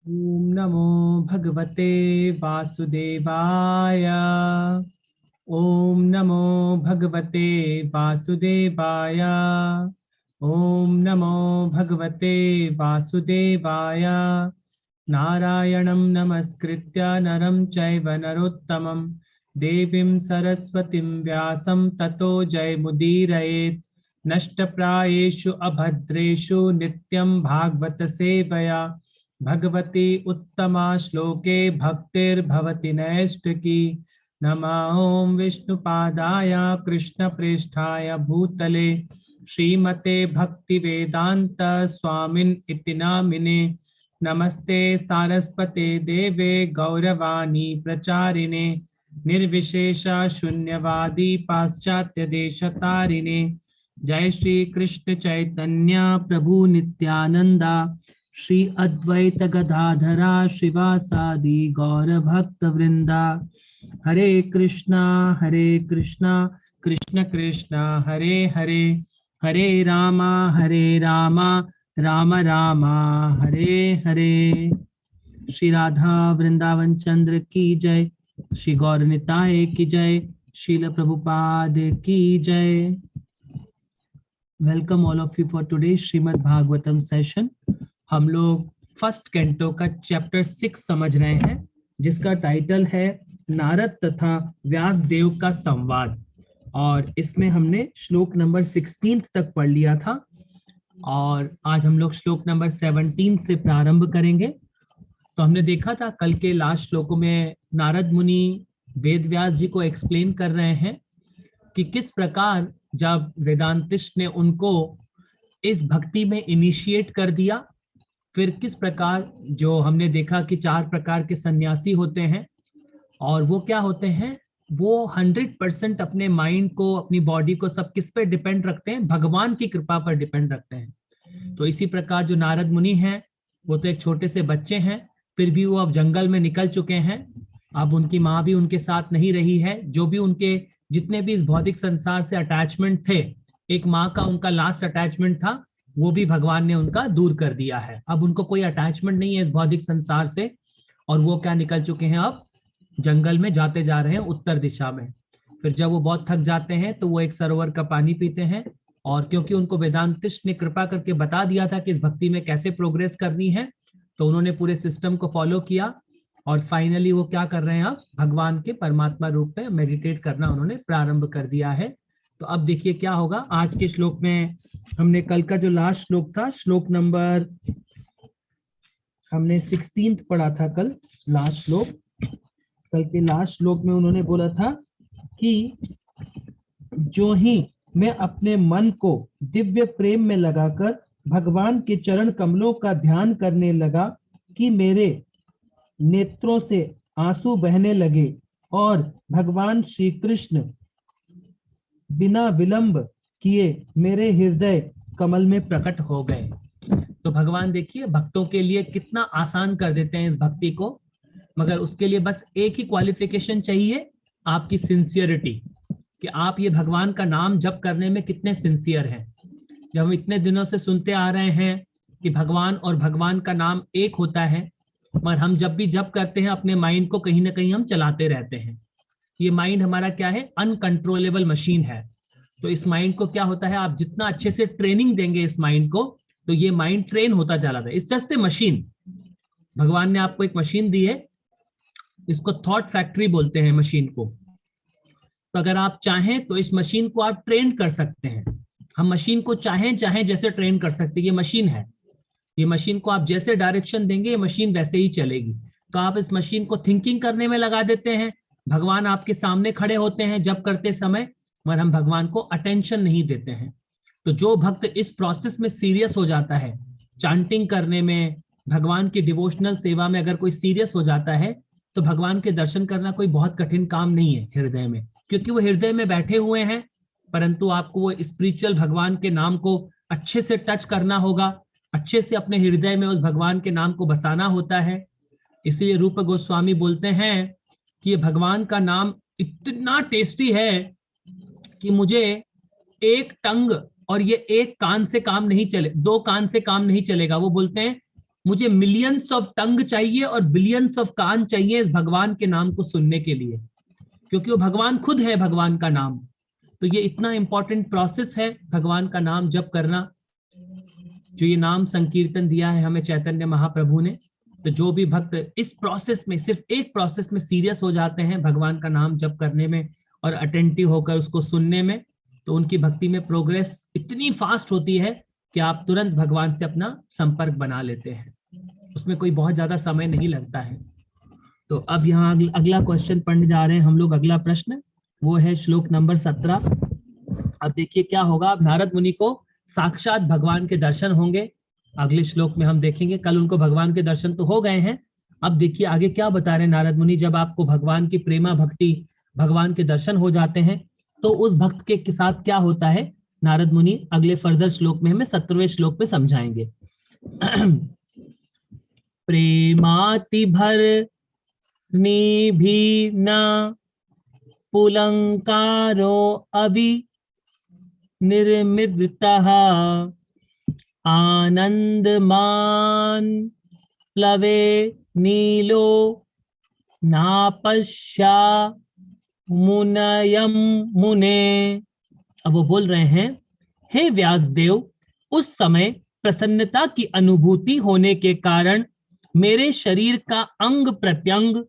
ओम नमो भगवते वासुदेवाय। ओम नमो भगवते वासुदेवाय। ओम नमो भगवते वासुदेवाय। नारायणं नमस्कृत्य नरं चैव नरोत्तमं देवीं सरस्वतीं व्यासं ततो जयमुदीरयेत्। नष्टप्रायेषु अभद्रेषु नित्यं भागवत सेवया भगवती उत्तमा श्लोके भक्तिर्भवति नैष्ठिकी। नमः ओं विष्णुपादाय कृष्णप्रेष्ठाय भूतले श्रीमते भक्तिवेदांत स्वामिन् इति नामिने। नमस्ते सारस्वते देवे गौरवाणी प्रचारिणे निर्विशेष शून्यवादी पाश्चात्य देशतारिणे। जय श्री कृष्ण चैतन्य प्रभु नित्यानंदा श्री अद्वैत गदाधरा श्रीवासादि गौर भक्त वृंदा। हरे कृष्णा कृष्ण कृष्ण हरे हरे, हरे रामा राम राम हरे हरे। श्री राधा वृंदावन चंद्र की जय, श्री गौर निताय की जय, श्रील प्रभुपाद की जय। Welcome all of you for today Shrimad Bhagavatam session. हम लोग फर्स्ट कैंटो का चैप्टर 6 समझ रहे हैं, जिसका टाइटल है नारद तथा व्यास देव का संवाद। और इसमें हमने श्लोक नंबर 16 तक पढ़ लिया था और आज हम लोग श्लोक नंबर 17 से प्रारंभ करेंगे। तो हमने देखा था कल के लास्ट श्लोकों में नारद मुनि वेद व्यास जी को एक्सप्लेन कर रहे हैं कि किस प्रकार जब वेदांतिस्ट ने उनको इस भक्ति में इनिशिएट कर दिया, फिर किस प्रकार जो हमने देखा कि 4 प्रकार के सन्यासी होते हैं और वो क्या होते हैं, वो 100% अपने माइंड को, अपनी बॉडी को सब किस पे डिपेंड रखते हैं, भगवान की कृपा पर डिपेंड रखते हैं। तो इसी प्रकार जो नारद मुनि हैं वो तो एक छोटे से बच्चे हैं, फिर भी वो अब जंगल में निकल चुके हैं। अब उनकी माँ भी उनके साथ नहीं रही है। जो भी उनके जितने भी इस भौतिक संसार से अटैचमेंट थे, एक माँ का उनका लास्ट अटैचमेंट था, वो भी भगवान ने उनका दूर कर दिया है। अब उनको कोई अटैचमेंट नहीं है इस भौतिक संसार से और वो क्या निकल चुके हैं, अब जंगल में जाते जा रहे हैं उत्तर दिशा में। फिर जब वो बहुत थक जाते हैं तो वो एक सरोवर का पानी पीते हैं और क्योंकि उनको वेदांतिस्ट ने कृपा करके बता दिया था कि इस भक्ति में कैसे प्रोग्रेस करनी है, तो उन्होंने पूरे सिस्टम को फॉलो किया और फाइनली वो क्या कर रहे हैं, अब भगवान के परमात्मा रूप में मेडिटेट करना उन्होंने प्रारंभ कर दिया है। तो अब देखिए क्या होगा आज के श्लोक में। हमने कल का जो लास्ट श्लोक था, श्लोक नंबर हमने 16 पढ़ा था कल, लास्ट श्लोक। कल के लास्ट श्लोक में उन्होंने बोला था कि जो ही मैं अपने मन को दिव्य प्रेम में लगाकर भगवान के चरण कमलों का ध्यान करने लगा कि मेरे नेत्रों से आंसू बहने लगे और भगवान श्री कृष्ण बिना विलंब किए मेरे हृदय कमल में प्रकट हो गए। तो भगवान देखिए भक्तों के लिए कितना आसान कर देते हैं इस भक्ति को, मगर उसके लिए बस एक ही क्वालिफिकेशन चाहिए, आपकी सिंसियरिटी, कि आप ये भगवान का नाम जप करने में कितने सिंसियर हैं। जब हम इतने दिनों से सुनते आ रहे हैं कि भगवान और भगवान का नाम एक होता है, मगर हम जब भी जप करते हैं अपने माइंड को कहीं ना कहीं हम चलाते रहते हैं। ये माइंड हमारा क्या है, अनकंट्रोलेबल मशीन है। तो इस माइंड को क्या होता है, आप जितना अच्छे से ट्रेनिंग देंगे इस माइंड को, तो ये माइंड ट्रेन होता चला जाए। It's just a machine. भगवान ने आपको एक मशीन दी है, इसको थॉट फैक्ट्री बोलते हैं मशीन को। तो अगर आप चाहें तो इस मशीन को आप ट्रेन कर सकते हैं। हम मशीन को चाहें जैसे ट्रेन कर सकते हैं। ये मशीन है, ये मशीन को आप जैसे डायरेक्शन देंगे ये मशीन वैसे ही चलेगी। तो आप इस मशीन को थिंकिंग करने में लगा देते हैं, भगवान आपके सामने खड़े होते हैं जब करते समय, मगर हम भगवान को अटेंशन नहीं देते हैं। तो जो भक्त इस प्रोसेस में सीरियस हो जाता है, चांटिंग करने में, भगवान की डिवोशनल सेवा में अगर कोई सीरियस हो जाता है, तो भगवान के दर्शन करना कोई बहुत कठिन काम नहीं है हृदय में, क्योंकि वो हृदय में बैठे हुए हैं। परंतु आपको वो स्पिरिचुअल भगवान के नाम को अच्छे से टच करना होगा, अच्छे से अपने हृदय में उस भगवान के नाम को बसाना होता है। इसलिए रूप गोस्वामी बोलते हैं कि ये भगवान का नाम इतना टेस्टी है कि मुझे एक टंग और ये एक कान से काम नहीं चले, 2 कान से काम नहीं चलेगा। वो बोलते हैं मुझे मिलियंस ऑफ टंग चाहिए और बिलियंस ऑफ कान चाहिए इस भगवान के नाम को सुनने के लिए, क्योंकि वो भगवान खुद है, भगवान का नाम। तो ये इतना इंपॉर्टेंट प्रोसेस है भगवान का नाम जप करना, जो ये नाम संकीर्तन दिया है हमें चैतन्य महाप्रभु ने। तो जो भी भक्त इस प्रोसेस में, सिर्फ एक प्रोसेस में सीरियस हो जाते हैं भगवान का नाम जप करने में और अटेंटिव होकर उसको सुनने में, तो उनकी भक्ति में प्रोग्रेस इतनी फास्ट होती है कि आप तुरंत भगवान से अपना संपर्क बना लेते हैं, उसमें कोई बहुत ज्यादा समय नहीं लगता है। तो अब यहाँ अगला क्वेश्चन पढ़ने जा रहे हैं हम लोग। अगला प्रश्न वो है श्लोक नंबर 17। अब देखिए क्या होगा, अब नारद मुनि को साक्षात भगवान के दर्शन होंगे। अगले श्लोक में हम देखेंगे, कल उनको भगवान के दर्शन तो हो गए हैं, अब देखिए आगे क्या बता रहे हैं नारद मुनि। जब आपको भगवान की प्रेमा भक्ति, भगवान के दर्शन हो जाते हैं, तो उस भक्त के साथ क्या होता है नारद मुनि अगले फर्दर श्लोक में हमें 17वें श्लोक में समझाएंगे। प्रेमाति भर भी न पुलंकारो अभि निर्मृतः आनंदमान प्लवे नीलो नापश्या मुनयम मुने। अब वो बोल रहे हैं, हे व्यासदेव, उस समय प्रसन्नता की अनुभूति होने के कारण मेरे शरीर का अंग प्रत्यंग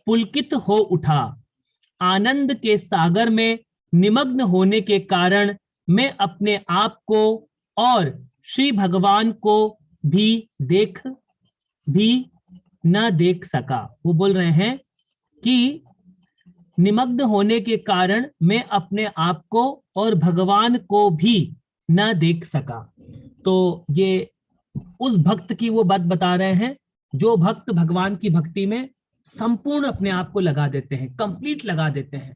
पुलकित हो उठा। आनंद के सागर में निमग्न होने के कारण मैं अपने आप को और श्री भगवान को भी न देख सका। वो बोल रहे हैं कि निमग्न होने के कारण मैं अपने आप को और भगवान को भी न देख सका। तो ये उस भक्त की वो बात बता रहे हैं जो भक्त भगवान की भक्ति में संपूर्ण अपने आप को लगा देते हैं, कंप्लीट लगा देते हैं।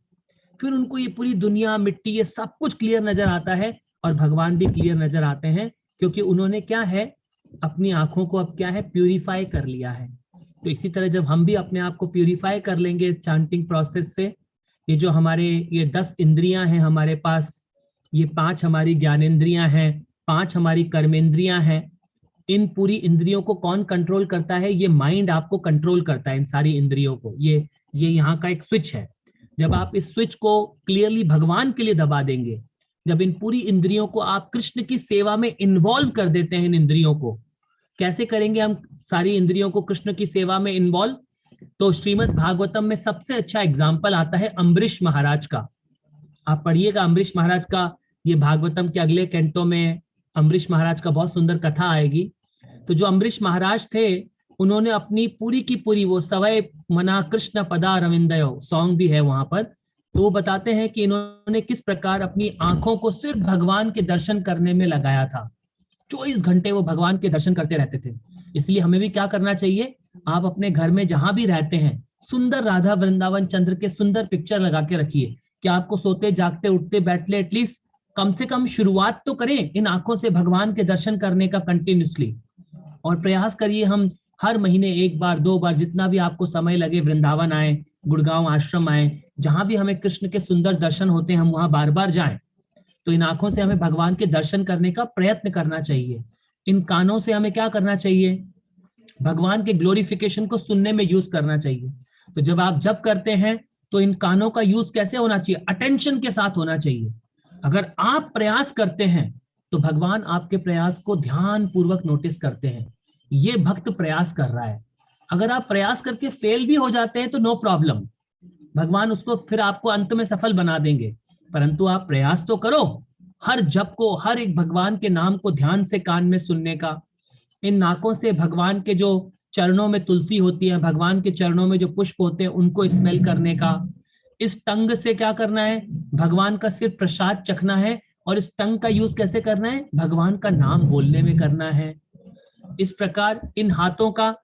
फिर उनको ये पूरी दुनिया, मिट्टी, ये सब कुछ क्लियर नजर आता है और भगवान भी क्लियर नजर आते हैं, क्योंकि उन्होंने क्या है, अपनी आंखों को अब क्या है, प्यूरिफाई कर लिया है। तो इसी तरह जब हम भी अपने आप को प्यूरिफाई कर लेंगे इस चांटिंग प्रोसेस से, ये जो हमारे ये 10 इंद्रियां हैं हमारे पास, ये 5 हमारी ज्ञानेंद्रियां हैं, 5 हमारी कर्मेंद्रियां हैं, इन पूरी इंद्रियों को कौन कंट्रोल करता है? ये माइंड आपको कंट्रोल करता है, इन सारी इंद्रियों को। ये यहाँ का एक स्विच है। जब आप इस स्विच को क्लियरली भगवान के लिए दबा देंगे, जब इन पूरी इंद्रियों को आप कृष्ण की सेवा में इन्वॉल्व कर देते हैं, इन इंद्रियों को कैसे करेंगे हम सारी इंद्रियों को कृष्ण की सेवा में इन्वॉल्व? तो श्रीमद् भागवतम में सबसे अच्छा एग्जाम्पल आता है अम्बरीश महाराज का। आप पढ़िएगा अम्बरीश महाराज का, ये भागवतम के अगले कैंटो में अम्बरीश महाराज का बहुत सुंदर कथा आएगी। तो जो अम्बरीश महाराज थे, उन्होंने अपनी पूरी की पूरी वो सवय मना कृष्ण पदा रविंदयो सॉन्ग भी है वहां पर, तो वो बताते हैं कि इन्होंने किस प्रकार अपनी आंखों को सिर्फ भगवान के दर्शन करने में लगाया था। 24 घंटे वो भगवान के दर्शन करते रहते थे। इसलिए हमें भी क्या करना चाहिए, आप अपने घर में जहां भी रहते हैं सुंदर राधा वृंदावन चंद्र के सुंदर पिक्चर लगा के रखिए, कि आपको सोते जागते उठते बैठते एटलीस्ट कम से कम शुरुआत तो करें इन आंखों से भगवान के दर्शन करने का कंटिन्यूसली। और प्रयास करिए हम हर महीने 1 बार 2 बार जितना भी आपको समय लगे वृंदावन आए, गुड़गांव आश्रम आए, जहां भी हमें कृष्ण के सुंदर दर्शन होते हैं हम वहां बार बार जाएं। तो इन आंखों से हमें भगवान के दर्शन करने का प्रयत्न करना चाहिए। इन कानों से हमें क्या करना चाहिए, भगवान के ग्लोरिफिकेशन को सुनने में यूज करना चाहिए। तो जब आप जप करते हैं तो इन कानों का यूज कैसे होना चाहिए, अटेंशन के साथ होना चाहिए। अगर आप प्रयास करते हैं तो भगवान आपके प्रयास को ध्यान पूर्वक नोटिस करते हैं, ये भक्त प्रयास कर रहा है। अगर आप प्रयास करके फेल भी हो जाते हैं तो नो प्रॉब्लम, भगवान उसको फिर आपको अंत में सफल बना देंगे, परंतु आप प्रयास तो करो हर जप को, हर एक भगवान के नाम को ध्यान से कान में सुनने का। इन नाकों से भगवान के जो चरणों में तुलसी होती है, भगवान के चरणों में जो पुष्प होते हैं उनको स्मेल करने का। इस टंग से क्या करना है, भगवान का सिर्फ प्रसाद चखना है। और इस टंग का यूज कैसे करना है, भगवान का नाम बोलने में करना है। इस प्रकार इन हाथों का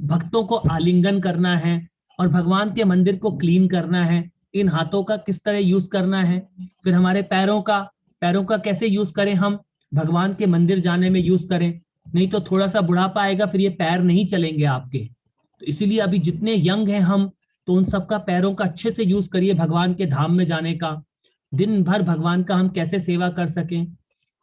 भक्तों को आलिंगन करना है और भगवान के मंदिर को क्लीन करना है। इन हाथों का किस तरह यूज करना है। फिर हमारे पैरों का कैसे यूज करें, हम भगवान के मंदिर जाने में यूज करें, नहीं तो थोड़ा सा बुढ़ापा आएगा फिर ये पैर नहीं चलेंगे आपके। तो इसीलिए अभी जितने यंग हैं हम, तो उन सबका पैरों का अच्छे से यूज करिए भगवान के धाम में जाने का। दिन भर भगवान का हम कैसे सेवा कर सकें।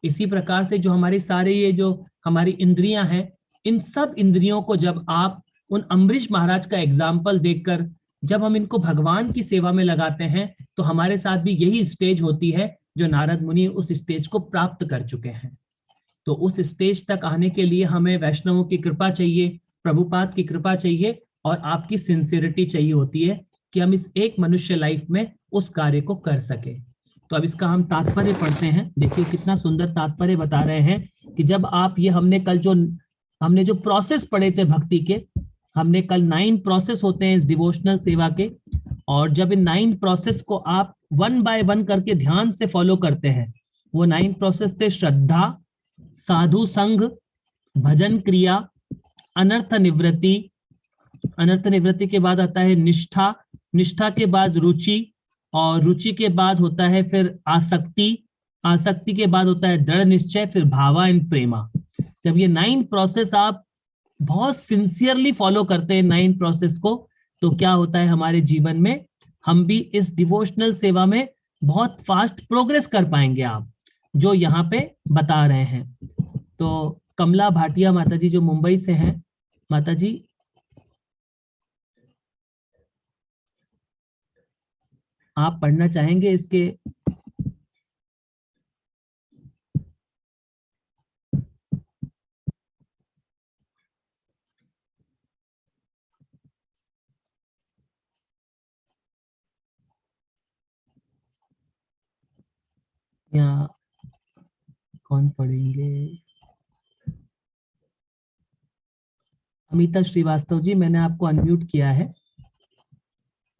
इसी प्रकार से जो हमारी सारे ये जो हमारी इंद्रियां हैं, इन सब इंद्रियों को जब आप उन अम्बरीश महाराज का एग्जाम्पल देखकर जब हम इनको भगवान की सेवा में लगाते हैं, तो हमारे साथ भी यही स्टेज होती है जो नारद मुनि उस स्टेज को प्राप्त कर चुके हैं। तो उस स्टेज तक आने के लिए हमें वैष्णवों की कृपा चाहिए, प्रभुपाद की कृपा चाहिए, और आपकी सिंसियरिटी चाहिए होती है कि हम इस एक मनुष्य लाइफ में उस कार्य को कर सके। तो अब इसका हम तात्पर्य पढ़ते हैं। देखिए कितना सुंदर तात्पर्य बता रहे हैं कि जब आप ये हमने जो प्रोसेस पढ़े थे भक्ति के, हमने कल 9 प्रोसेस होते हैं इस डिवोशनल सेवा के, और जब इन 9 प्रोसेस को आप 1 बाय 1 करके ध्यान से फॉलो करते हैं, वो 9 प्रोसेस थे श्रद्धा, साधु संग, भजन क्रिया, अनर्थ निवृत्ति, अनर्थ निवृत्ति के बाद आता है निष्ठा, निष्ठा के बाद रुचि, और रुचि के बाद होता है फिर आसक्ति, आसक्ति के बाद होता है दृढ़ निश्चय, फिर भावा एंड प्रेमा। जब ये 9 प्रोसेस आप बहुत सिंसियरली फॉलो करते हैं 9 प्रोसेस को, तो क्या होता है हमारे जीवन में, हम भी इस डिवोशनल सेवा में बहुत फास्ट प्रोग्रेस कर पाएंगे आप, जो यहाँ पे बता रहे हैं। तो कमला भाटिया माता जी जो मुंबई से हैं, माता जी आप पढ़ना चाहेंगे इसके? या कौन पढ़ेंगे? अमिता श्रीवास्तव जी, मैंने आपको अनम्यूट किया है।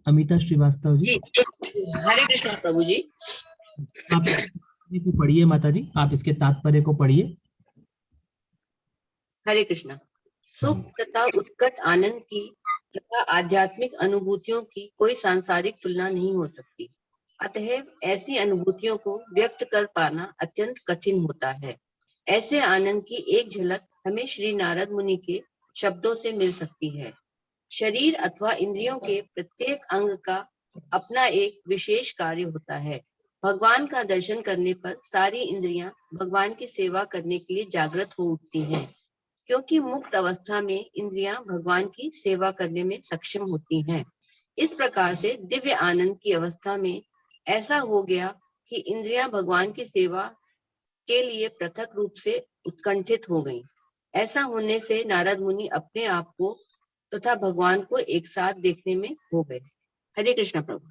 अमिता श्रीवास्तव जी, हरे कृष्णा प्रभु जी। आप पढ़िए माता जी, आप इसके तात्पर्य को पढ़िए। हरे कृष्णा। सुख तथा उत्कट आनंद की तथा आध्यात्मिक अनुभूतियों की कोई सांसारिक तुलना नहीं हो सकती, अतः ऐसी अनुभूतियों को व्यक्त कर पाना अत्यंत कठिन होता है। ऐसे आनंद की एक झलक हमें श्री नारद मुनि के शब्दों से मिल सकती है। शरीर अथवा इंद्रियों के प्रत्येक अंग का अपना एक विशेष कार्य होता है। भगवान का दर्शन करने पर सारी इंद्रियां भगवान की सेवा करने के लिए जागृत हो उठती हैं, क्योंकि मुक्त अवस्था में इंद्रियां भगवान की सेवा करने में सक्षम होती हैं। इस प्रकार से दिव्य आनंद की अवस्था में ऐसा हो गया कि इंद्रियां भगवान की सेवा के लिए पृथक रूप से उत्कंठित हो गईं। ऐसा होने से नारद मुनि अपने आप को तथा भगवान को एक साथ देखने में हो गए। हरे कृष्णा प्रभु।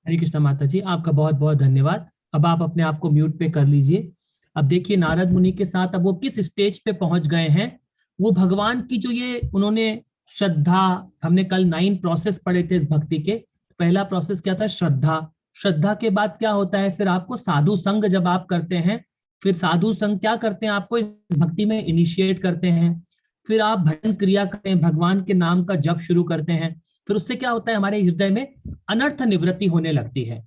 हरे कृष्णा माता जी, आपका बहुत बहुत धन्यवाद। अब आप अपने आप को म्यूट पे कर लीजिए। अब देखिए नारद मुनि के साथ अब वो किस स्टेज पे पहुंच गए हैं। वो भगवान की जो ये उन्होंने श्रद्धा, हमने कल 9 प्रोसेस पढ़े थे इस भक्ति के। पहला प्रोसेस क्या था? श्रद्धा। श्रद्धा के बाद क्या होता है? फिर आपको साधु संग जब आप करते हैं, फिर साधु संग क्या करते हैं? आपको इस भक्ति में इनिशिएट करते हैं। फिर आप भजन क्रिया करते हैं, भगवान के नाम का जप शुरू करते हैं। फिर उससे क्या होता है? हमारे हृदय में अनर्थ निवृत्ति होने लगती है।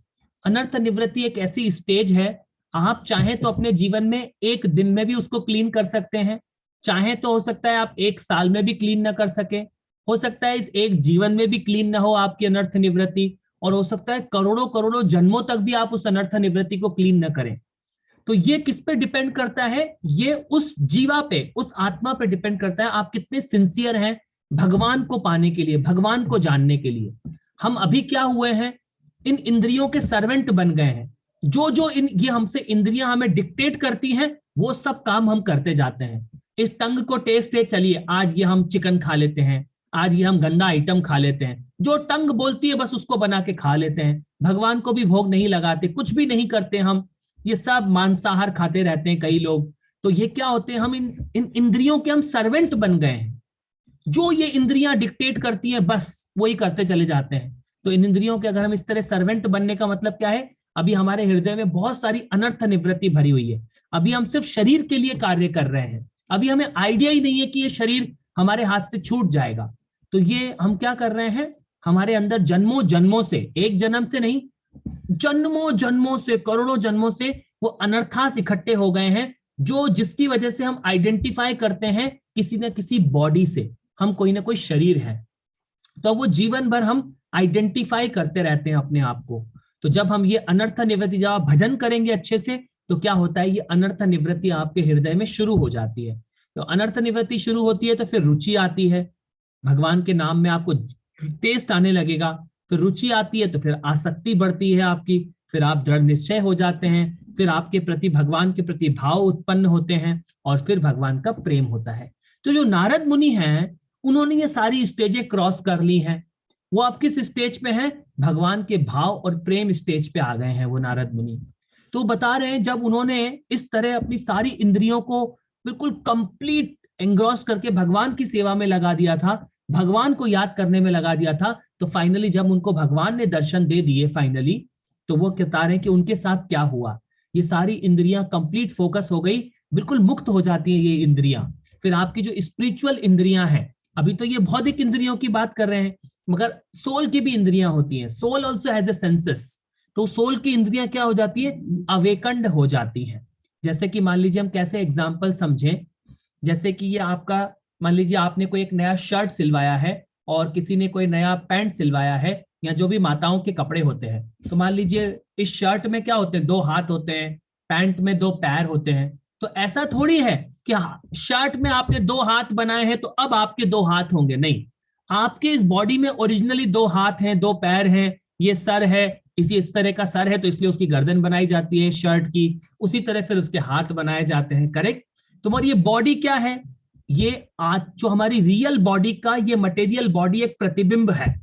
अनर्थ निवृत्ति एक ऐसी स्टेज है, आप चाहें तो अपने जीवन में एक दिन में भी उसको क्लीन कर सकते हैं, चाहे तो हो सकता है आप 1 साल में भी क्लीन ना कर सके, हो सकता है इस एक जीवन में भी क्लीन ना हो आपकी अनर्थ निवृत्ति, और हो सकता है करोड़ों करोड़ों जन्मों तक भी आप उस अनर्थ निवृत्ति को क्लीन न करें। तो ये किस पे डिपेंड करता है? ये उस जीवा पे, उस आत्मा पे डिपेंड करता है, आप कितने सिंसियर हैं भगवान को पाने के लिए, भगवान को जानने के लिए। हम अभी क्या हुए हैं? इन इंद्रियों के सर्वेंट बन गए हैं। जो जो ये हमसे इंद्रियां हमें डिक्टेट करती हैं, वो सब काम हम करते जाते हैं। इस टंग को टेस्ट है, चलिए आज ये हम चिकन खा लेते हैं, आज ये हम गंदा आइटम खा लेते हैं। जो टंग बोलती है बस उसको बना के खा लेते हैं। भगवान को भी भोग नहीं लगाते, कुछ भी नहीं करते हम, ये सब मांसाहार खाते रहते हैं कई लोग। तो ये क्या होते हैं? हम इन इंद्रियों के हम सर्वेंट बन गए हैं। जो ये इंद्रियां डिक्टेट करती हैं बस वही करते चले जाते हैं। तो इन इंद्रियों के अगर हम इस तरह सर्वेंट बनने का मतलब क्या है? अभी हमारे हृदय में बहुत सारी अनर्थ निवृत्ति भरी हुई है। अभी हम सिर्फ शरीर के लिए कार्य कर रहे हैं। अभी हमें आइडिया ही नहीं है कि ये शरीर हमारे हाथ से छूट जाएगा। तो ये हम क्या कर रहे हैं? हमारे अंदर जन्मों जन्मों से, एक जन्म से नहीं, जन्मों जन्मों से, करोड़ों जन्मों से वो अनर्थास इकट्ठे हो गए हैं, जो जिसकी वजह से हम आइडेंटिफाई करते हैं किसी न किसी बॉडी से, हम कोई ना कोई शरीर है। तो वो जीवन भर हम आइडेंटिफाई करते रहते हैं अपने आप को। तो जब हम ये अनर्थ निवृत्ति, जब आप भजन करेंगे अच्छे से, तो क्या होता है? ये अनर्थ निवृत्ति आपके हृदय में शुरू हो जाती है। तो अनर्थ निवृत्ति शुरू होती है तो फिर रुचि आती है, भगवान के नाम में आपको टेस्ट आने लगेगा, फिर रुचि आती है तो फिर आसक्ति बढ़ती है आपकी, फिर आप दृढ़ निश्चय हो जाते हैं, फिर आपके प्रति भगवान के प्रति भाव उत्पन्न होते हैं और फिर भगवान का प्रेम होता है। तो जो नारद मुनि हैं उन्होंने ये सारी स्टेजें क्रॉस कर ली हैं। वो आप किस स्टेज पे हैं? भगवान के भाव और प्रेम स्टेज पे आ गए हैं वो नारद मुनि। तो बता रहे हैं जब उन्होंने इस तरह अपनी सारी इंद्रियों को बिल्कुल कंप्लीट एंग्रॉस करके भगवान की सेवा में लगा दिया था, भगवान को याद करने में लगा दिया था, तो फाइनली जब उनको भगवान ने दर्शन दे दिए फाइनली, तो वो बता रहे हैं कि उनके साथ क्या हुआ। ये सारी इंद्रियां कंप्लीट फोकस हो गई, बिल्कुल मुक्त हो जाती हैं ये इंद्रियां। फिर आपकी जो स्पिरिचुअल इंद्रियां हैं, अभी तो ये भौतिक इंद्रियों की बात कर रहे हैं, मगर सोल की भी इंद्रियां होती हैं, soul also has a senses. तो सोल की इंद्रियां क्या हो जाती है? अवेकंड हो जाती हैं। जैसे कि मान लीजिए हम कैसे एग्जाम्पल समझें, जैसे कि ये आपका मान लीजिए आपने कोई एक नया शर्ट सिलवाया है और किसी ने कोई नया पैंट सिलवाया है, या जो भी माताओं के कपड़े होते हैं, तो मान लीजिए इस शर्ट में क्या होते हैं? 2 हाथ होते हैं, पैंट में 2 पैर होते हैं। तो ऐसा थोड़ी है कि शर्ट में आपने 2 हाथ बनाए हैं तो अब आपके 2 हाथ होंगे, नहीं। आपके इस बॉडी में ओरिजिनली 2 हाथ हैं, 2 पैर हैं, ये सर है, इस तरह का सर है तो इसलिए उसकी गर्दन बनाई जाती है शर्ट की, उसी तरह फिर उसके हाथ बनाए जाते हैं, करेक्ट। तुम्हारी ये बॉडी क्या है? ये आज जो हमारी रियल बॉडी का ये मटेरियल बॉडी एक प्रतिबिंब है।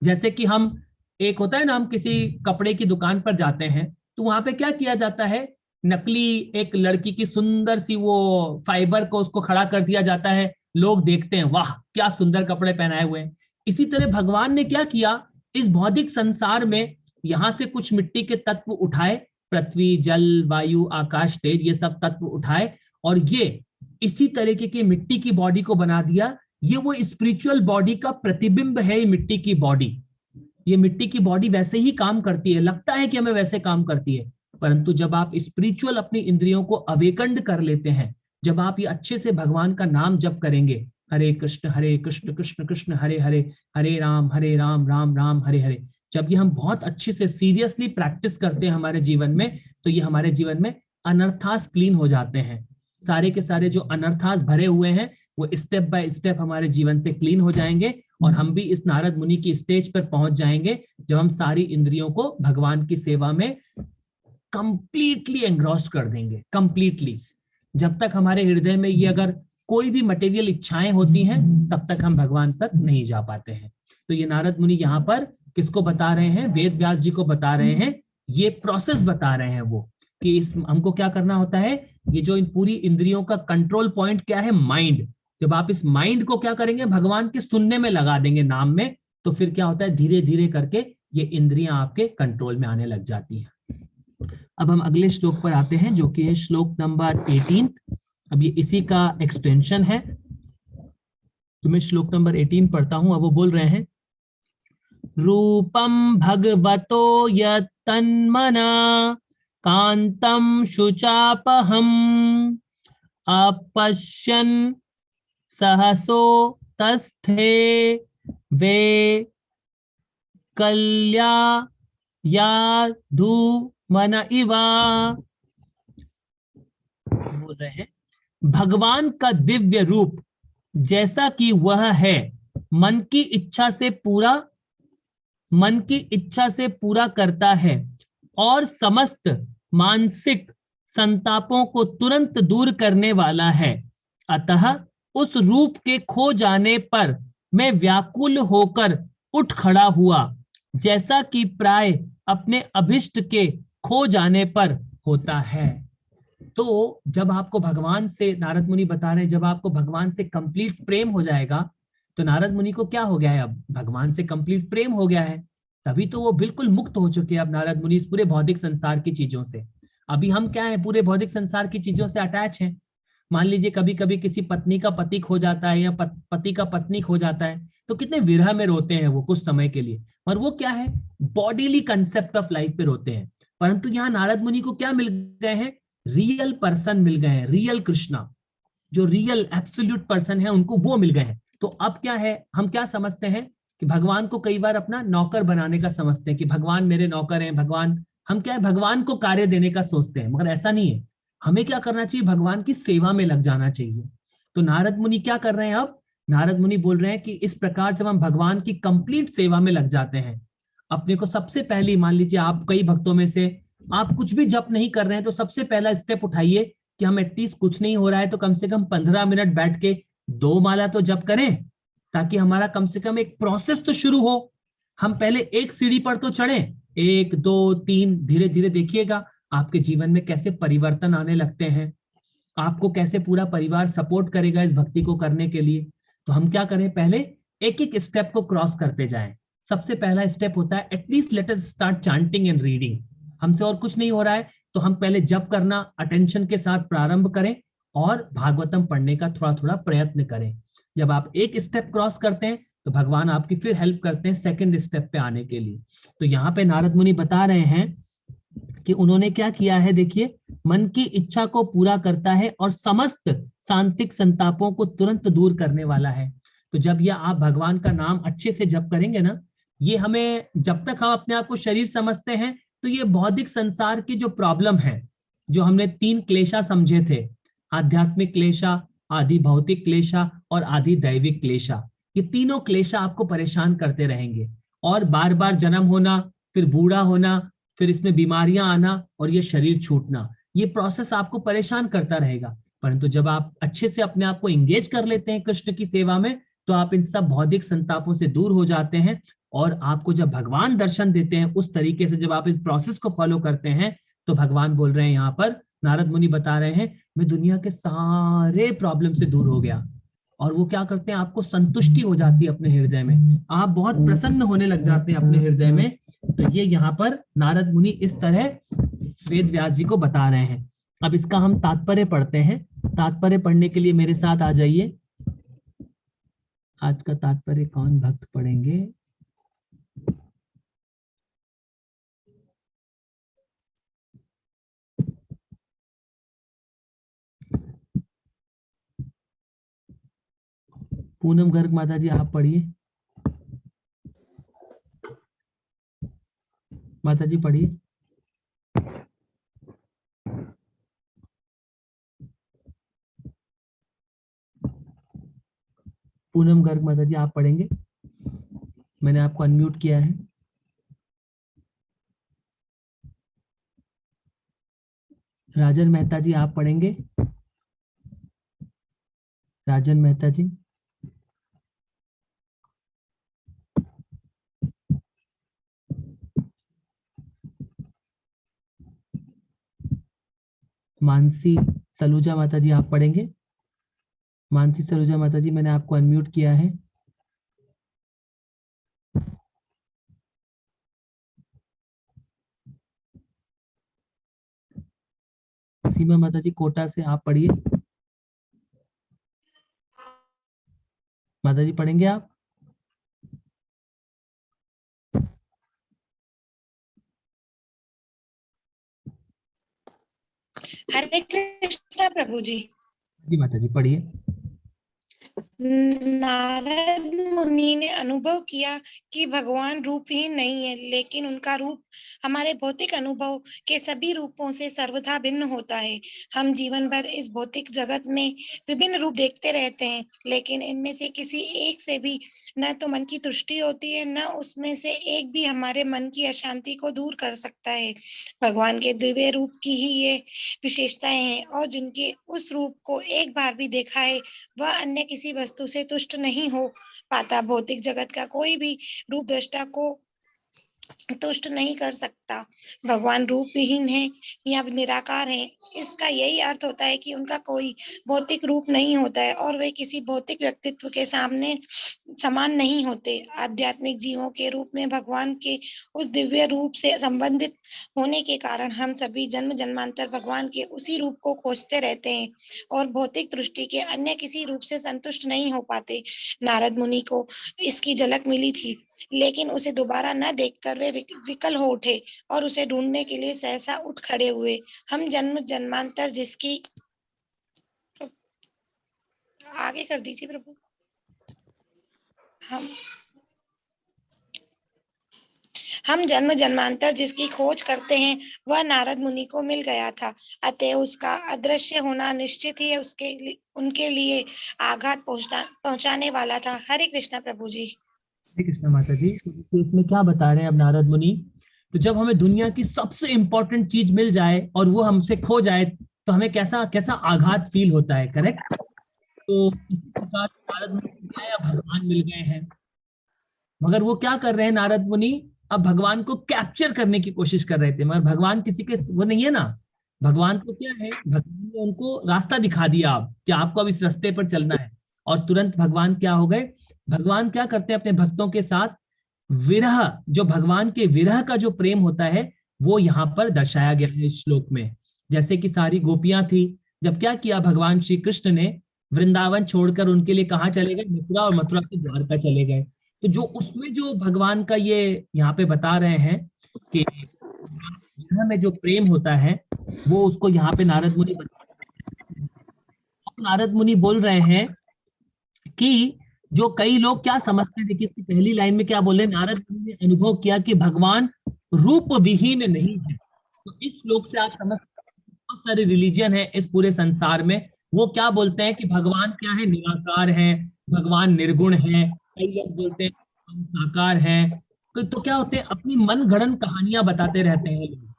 जैसे कि हम एक होता है ना, हम किसी कपड़े की दुकान पर जाते हैं तो वहां पे क्या किया जाता है? नकली एक लड़की की सुंदर सी वो फाइबर को उसको खड़ा कर दिया जाता है, लोग देखते हैं वाह क्या सुंदर कपड़े पहनाए हुए हैं। इसी तरह भगवान ने क्या किया? इस भौतिक संसार में यहां से कुछ मिट्टी के तत्व उठाए, पृथ्वी, जल, वायु, आकाश, तेज, ये सब तत्व उठाए और ये इसी तरीके की मिट्टी की बॉडी को बना दिया। ये वो स्पिरिचुअल बॉडी का प्रतिबिंब है, ये मिट्टी की बॉडी। ये मिट्टी की बॉडी वैसे ही काम करती है, लगता है कि हमें वैसे काम करती है, परंतु जब आप स्पिरिचुअल अपनी इंद्रियों को अवेकंड कर लेते हैं, जब आप ये अच्छे से भगवान का नाम जप करेंगे, हरे कृष्ण कृष्ण कृष्ण हरे हरे, हरे राम राम राम हरे हरे, जब ये हम बहुत अच्छे से सीरियसली प्रैक्टिस करते हैं हमारे जीवन में, तो ये हमारे जीवन में अनर्थास क्लीन हो जाते हैं। सारे के सारे जो अनर्थास भरे हुए हैं वो स्टेप बाय स्टेप हमारे जीवन से क्लीन हो जाएंगे और हम भी इस नारद मुनि की स्टेज पर पहुंच जाएंगे जब हम सारी इंद्रियों को भगवान की सेवा में कंप्लीटली एंग्रॉस्ड कर देंगे। कंप्लीटली जब तक हमारे हृदय में ये अगर कोई भी मटेरियल इच्छाएं होती हैं तब तक हम भगवान तक नहीं जा पाते हैं। तो ये नारद मुनि यहाँ पर किसको बता रहे हैं? वेद व्यास जी को बता रहे हैं, ये प्रोसेस बता रहे हैं वो कि इस हमको क्या करना होता है। ये जो इन पूरी इंद्रियों का कंट्रोल पॉइंट क्या है? माइंड। जब आप इस माइंड को क्या करेंगे? भगवान के सुनने में लगा देंगे, नाम में, तो फिर क्या होता है? धीरे धीरे करके ये इंद्रियां आपके कंट्रोल में आने लग जाती हैं। अब हम अगले श्लोक पर आते हैं जो कि है श्लोक नंबर 18। अब ये इसी का एक्सटेंशन है, तो मैं श्लोक नंबर 18 पढ़ता हूं। अब वो बोल रहे हैं, रूपम भगवतो यत्तन्मना कांतम शुचापहम अपश्यन् सहसो तस्थे वे कल्या याधु मन इवा। बोल रहे हैं भगवान का दिव्य रूप जैसा कि वह है, मन की इच्छा से पूरा करता है और समस्त मानसिक संतापों को तुरंत दूर करने वाला है। अतः उस रूप के खो जाने पर मैं व्याकुल होकर उठ खड़ा हुआ, जैसा कि प्राय अपने अभिष्ट के खो जाने पर होता है। तो जब आपको भगवान से, नारद मुनि बता रहे हैं, जब आपको भगवान से कंप्लीट प्रेम हो जाएगा, तो नारद मुनि को क्या हो गया है? अब भगवान से कंप्लीट प्रेम हो गया है, तभी तो वो बिल्कुल मुक्त हो चुके हैं अब नारद मुनि इस पूरे भौतिक संसार की चीजों से। अभी हम क्या है? पूरे भौतिक संसार की चीजों से अटैच हैं। मान लीजिए कभी कभी किसी पत्नी का पति खो जाता है या पति का पत्नी खो जाता है, तो कितने विरह में रोते हैं वो कुछ समय के लिए, और वो क्या है? बॉडीली कंसेप्ट ऑफ लाइफ पे रोते हैं। परंतु यहाँ नारद मुनि को क्या मिल गए हैं? रियल पर्सन मिल गए हैं, रियल कृष्णा, जो रियल एब्सोल्यूट पर्सन है उनको वो मिल गए हैं। तो अब क्या है? हम क्या समझते हैं कि भगवान को कई बार अपना नौकर बनाने का समझते हैं कि भगवान मेरे नौकर हैं, भगवान, हम क्या है? भगवान को कार्य देने का सोचते हैं, मगर ऐसा नहीं है। हमें क्या करना चाहिए? भगवान की सेवा में लग जाना चाहिए। तो नारद मुनि क्या कर रहे हैं अब? नारद मुनि बोल रहे हैं कि इस प्रकार जब हम भगवान की कंप्लीट सेवा में लग जाते हैं, अपने को सबसे पहली, मान लीजिए आप कई भक्तों में से आप कुछ भी जप नहीं कर रहे हैं, तो सबसे पहला स्टेप उठाइए कि हम एटलीस्ट कुछ नहीं हो रहा है तो कम से कम 15 मिनट बैठ के 2 माला तो जप करें, ताकि हमारा कम से कम एक प्रोसेस तो शुरू हो। हम पहले एक सीढ़ी पर तो चढ़े, 1 2 3, धीरे धीरे देखिएगा आपके जीवन में कैसे परिवर्तन आने लगते हैं, आपको कैसे पूरा परिवार सपोर्ट करेगा इस भक्ति को करने के लिए। तो हम क्या करें, पहले एक एक स्टेप को क्रॉस करते जाएं। सबसे पहला स्टेप होता है at least let us start chanting and reading. हमसे और कुछ नहीं हो रहा है तो हम पहले जप करना अटेंशन के साथ प्रारंभ करें और भागवतम पढ़ने का थोड़ा थोड़ा प्रयत्न करें। जब आप एक स्टेप क्रॉस करते हैं तो भगवान आपकी फिर हेल्प करते हैं सेकंड स्टेप पे आने के लिए। तो यहाँ पे नारद मुनि बता रहे हैं कि उन्होंने क्या किया है, देखिए, मन की इच्छा को पूरा करता है और समस्त सांतिक संतापों को तुरंत दूर करने वाला है। तो जब यह आप भगवान का नाम अच्छे से जप करेंगे ना, ये हमें, जब तक हम अपने आप को शरीर समझते हैं तो ये भौतिक संसार की जो प्रॉब्लम है, जो हमने 3 क्लेशा समझे थे, आध्यात्मिक क्लेशा, आदि भौतिक क्लेशा और आदि दैविक क्लेशा, ये तीनों क्लेशा आपको परेशान करते रहेंगे और बार बार जन्म होना, फिर बूढ़ा होना, फिर इसमें बीमारियां आना और ये शरीर छूटना, ये प्रोसेस आपको परेशान करता रहेगा। परंतु जब आप अच्छे से अपने आप को एंगेज कर लेते हैं कृष्ण की सेवा में, तो आप इन सब भौतिक संतापों से दूर हो जाते हैं। और आपको जब भगवान दर्शन देते हैं उस तरीके से, जब आप इस प्रोसेस को फॉलो करते हैं, तो भगवान बोल रहे हैं यहाँ पर, नारद मुनि बता रहे हैं, मैं दुनिया के सारे प्रॉब्लम से दूर हो गया। और वो क्या करते हैं, आपको संतुष्टि हो जाती है अपने हृदय में, आप बहुत प्रसन्न होने लग जाते हैं अपने हृदय में। तो ये यहाँ पर नारद मुनि इस तरह वेद व्यास जी को बता रहे हैं। अब इसका हम तात्पर्य पढ़ते हैं। तात्पर्य पढ़ने के लिए मेरे साथ आ जाइए। आज का तात्पर्य कौन भक्त पढ़ेंगे? पूनम गर्ग माता जी आप पढ़िए। माता जी पढ़िए। पूनम गर्ग माता जी आप पढ़ेंगे? मैंने आपको अनम्यूट किया है। राजन मेहता जी आप पढ़ेंगे? राजन मेहता जी। मानसी सलूजा माता जी आप पढ़ेंगे? मानसी सलूजा माता जी मैंने आपको अनम्यूट किया है। सीमा माता जी कोटा से आप पढ़िए। माता जी पढ़ेंगे आप? हरे कृष्णा प्रभु जी। जी माता जी पढ़िए। नारद मुनि ने अनुभव किया कि भगवान रूपहीन नहीं है, लेकिन उनका रूप हमारे भौतिक अनुभव के सभी रूपों से सर्वथा भिन्न होता है। हम जीवन भर इस भौतिक जगत में विभिन्न रूप देखते रहते हैं, लेकिन इनमें से किसी एक से भी न तो मन की तुष्टि होती है, न उसमें से एक भी हमारे मन की अशांति को दूर कर सकता है। भगवान के दिव्य रूप की ही ये विशेषताएं हैं, और जिनके उस रूप को एक बार भी देखा है वह अन्य किसी वस्तु से तुष्ट नहीं हो पाता। भौतिक जगत का कोई भी रूप दृष्टा को तुष्ट नहीं कर सकता। भगवान रूपहीन है या निराकार है, इसका यही अर्थ होता है कि उनका कोई भौतिक रूप नहीं होता है और वे किसी भौतिक व्यक्तित्व के सामने समान नहीं होते। आध्यात्मिक जीवों के रूप में भगवान के उस दिव्य रूप से संबंधित होने के कारण हम सभी जन्म जन्मांतर भगवान के उसी रूप को खोजते रहते हैं और भौतिक दृष्टि के अन्य किसी रूप से संतुष्ट नहीं हो पाते। नारद मुनि को इसकी झलक मिली थी, लेकिन उसे दोबारा न देखकर वे विकल हो उठे और उसे ढूंढने के लिए सहसा उठ खड़े हुए। हम जन्म जन्मांतर जिसकी, आगे कर दीजिए प्रभु। हम जन्म जन्मांतर जिसकी खोज करते हैं वह नारद मुनि को मिल गया था, अतः उसका अदृश्य होना निश्चित ही उनके लिए आघात पहुंचाने वाला था। हरे कृष्णा प्रभु जी। हरे कृष्णा माता जी। तो इसमें क्या बता रहे हैं अब नारद मुनि, तो जब हमें दुनिया की सबसे इंपॉर्टेंट चीज मिल जाए और वो हमसे खो जाए तो हमें कैसा कैसा आघात फील होता है, करेक्ट। तो इसी प्रकार नारद मुनि को क्या है, अब भगवान मिल गए हैं, मगर वो क्या कर रहे हैं नारद मुनि, अब भगवान को कैप्चर करने की कोशिश कर रहे थे, मगर भगवान किसी के वो नहीं है ना। भगवान को क्या है, भगवान ने उनको रास्ता दिखा दिया अब कि आपको अब इस रास्ते पर चलना है, और तुरंत भगवान क्या हो गए, भगवान क्या करते हैं अपने भक्तों के साथ विरह, जो भगवान के विरह का जो प्रेम होता है वो यहाँ पर दर्शाया गया है इस श्लोक में। जैसे कि सारी गोपियां थी, जब क्या किया भगवान श्री कृष्ण ने, वृंदावन छोड़कर उनके लिए कहाँ चले गए, मथुरा, और मथुरा से द्वारका चले गए। तो जो उसमें जो भगवान का ये यहाँ पे बता रहे हैं कि विरह में जो प्रेम होता है वो उसको यहाँ पे नारद मुनि नारद मुनि बोल रहे हैं कि जो कई लोग क्या समझते हैं, देखिए इसकी पहली लाइन में क्या बोले, नारद मुनि ने अनुभव किया कि भगवान रूप विहीन नहीं है। तो इस श्लोक से आप समझ बहुत सारे रिलीजन है इस पूरे संसार में, वो क्या बोलते हैं कि भगवान क्या है, निराकार है, भगवान निर्गुण है, कई लोग बोलते हैं हम साकार है। तो क्या होते हैं, अपनी मन गढ़ंत कहानियां बताते रहते हैं लोग।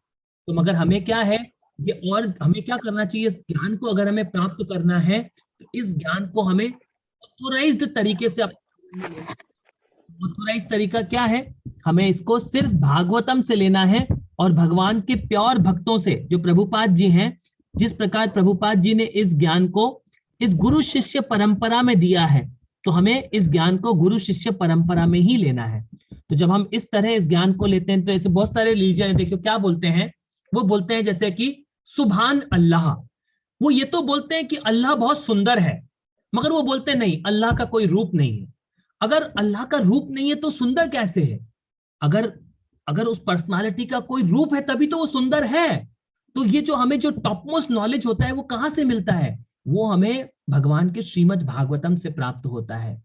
तो मगर हमें क्या है ये, और हमें क्या करना चाहिए, इस ज्ञान को अगर हमें प्राप्त करना है तो इस ज्ञान को हमें ऑथोराइज्ड तरीके से, ऑथोराइज्ड तरीका क्या है, हमें इसको सिर्फ भागवतम से लेना है और भगवान के प्योर भक्तों से, जो प्रभुपाद जी हैं, जिस प्रकार प्रभुपाद जी ने इस ज्ञान को इस गुरु शिष्य परंपरा में दिया है, तो हमें इस ज्ञान को गुरु शिष्य परंपरा में ही लेना है। तो जब हम इस तरह इस ज्ञान को लेते हैं, तो ऐसे बहुत सारे रिलीजन है, देखियो क्या बोलते हैं, वो बोलते हैं जैसे कि सुभान अल्लाह, वो ये तो बोलते हैं कि अल्लाह बहुत सुंदर है, मगर वो बोलते नहीं अल्लाह का कोई रूप नहीं है। अगर अल्लाह का रूप नहीं है तो सुंदर कैसे है, अगर अगर उस पर्सनालिटी का कोई रूप है तभी तो वो सुंदर है। तो ये जो हमें जो टॉप मोस्ट नॉलेज होता है वो कहां से मिलता है, वो हमें भगवान के श्रीमद् भागवतम से प्राप्त होता है।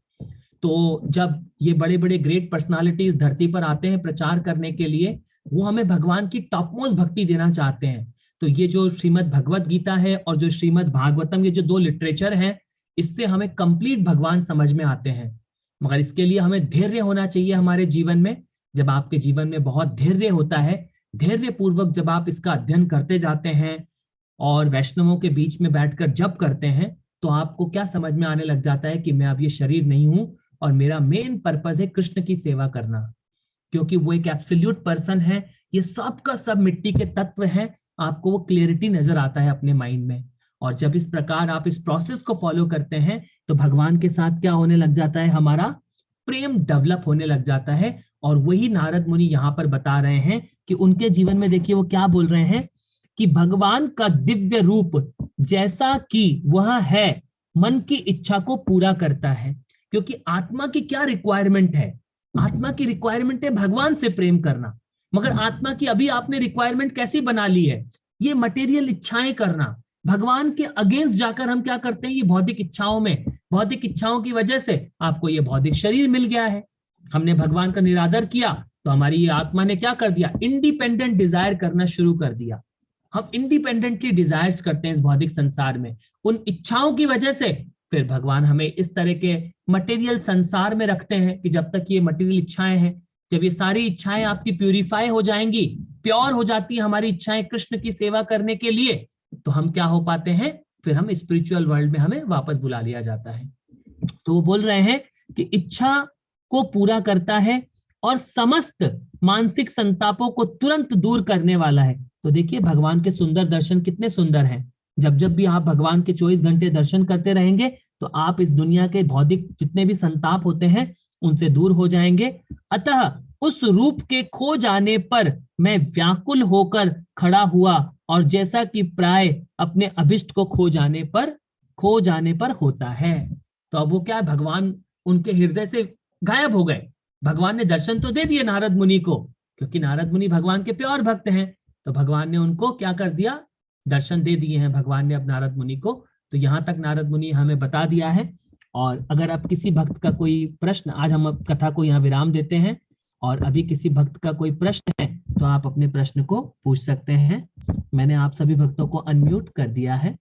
तो जब ये बड़े बड़े ग्रेट पर्सनालिटीज धरती पर आते हैं प्रचार करने के लिए, वो हमें भगवान की टॉप मोस्ट भक्ति देना चाहते हैं। तो ये जो श्रीमद् भगवत गीता है और जो श्रीमद् भागवतम, ये जो दो लिटरेचर हैं, इससे हमें कंप्लीट भगवान समझ में आते हैं। मगर इसके लिए हमें धैर्य होना चाहिए हमारे जीवन में। जब आपके जीवन में बहुत धैर्य होता है, धैर्य पूर्वक जब आप इसका अध्ययन करते जाते हैं और वैष्णवों के बीच में बैठकर जप करते हैं, तो आपको क्या समझ में आने लग जाता है कि मैं अब ये शरीर नहीं हूं और मेरा मेन पर्पस है कृष्ण की सेवा करना, क्योंकि वो एक एब्सोल्यूट पर्सन है, ये सब का सब मिट्टी के तत्व है। आपको वो क्लियरिटी नजर आता है अपने माइंड में, और जब इस प्रकार आप इस प्रोसेस को फॉलो करते हैं तो भगवान के साथ क्या होने लग जाता है, हमारा प्रेम डेवलप होने लग जाता है। और वही नारद मुनि यहाँ पर बता रहे हैं कि उनके जीवन में देखिए वो क्या बोल रहे हैं कि भगवान का दिव्य रूप जैसा कि वह है मन की इच्छा को पूरा करता है। क्योंकि आत्मा की क्या रिक्वायरमेंट है, आत्मा की रिक्वायरमेंट है भगवान से प्रेम करना, मगर आत्मा की अभी आपने रिक्वायरमेंट कैसी बना ली है, ये मटेरियल इच्छाएं करना। भगवान के अगेंस्ट जाकर हम क्या करते हैं, ये भौतिक इच्छाओं में, भौतिक इच्छाओं की वजह से आपको ये भौतिक शरीर मिल गया है। हमने भगवान का निरादर किया तो हमारी ये आत्मा ने क्या कर दिया, इंडिपेंडेंट डिजायर करना शुरू कर दिया। हम इंडिपेंडेंटली डिजायर्स करते हैं इस भौतिक संसार में, उन इच्छाओं की वजह से फिर भगवान हमें इस तरह के मटेरियल संसार में रखते हैं कि जब तक ये मटेरियल इच्छाएं हैं, जब ये सारी इच्छाएं आपकी प्यूरिफाई हो जाएंगी, प्योर हो जाती है हमारी इच्छाएं कृष्ण की सेवा करने के लिए, तो हम क्या हो पाते हैं, फिर हम स्पिरिचुअल वर्ल्ड में हमें वापस बुला लिया जाता है। तो वो बोल रहे हैं कि इच्छा को पूरा करता है और समस्त मानसिक संतापों को तुरंत दूर करने वाला है। तो देखिए भगवान के सुंदर दर्शन कितने सुंदर हैं। जब जब भी आप भगवान के 24 घंटे दर्शन करते रहेंगे तो आप इस दुनिया के भौतिक जितने भी संताप होते हैं उनसे दूर हो जाएंगे। अतः उस रूप के खो जाने पर मैं व्याकुल होकर खड़ा हुआ, और जैसा कि प्राय अपने अभिष्ट को खो जाने पर होता है। तो अब वो क्या, भगवान उनके हृदय से गायब हो गए। भगवान ने दर्शन तो दे दिए नारद मुनि को, क्योंकि नारद मुनि भगवान के प्योर भक्त हैं, तो भगवान ने उनको क्या कर दिया, दर्शन दे दिए हैं भगवान ने अब नारद मुनि को। तो यहाँ तक नारद मुनि हमें बता दिया है। और अगर आप किसी भक्त का कोई प्रश्न, आज हम कथा को यहाँ विराम देते हैं। और अभी किसी भक्त का कोई प्रश्न है तो आप अपने प्रश्न को पूछ सकते हैं। मैंने आप सभी भक्तों को अनम्यूट कर दिया है।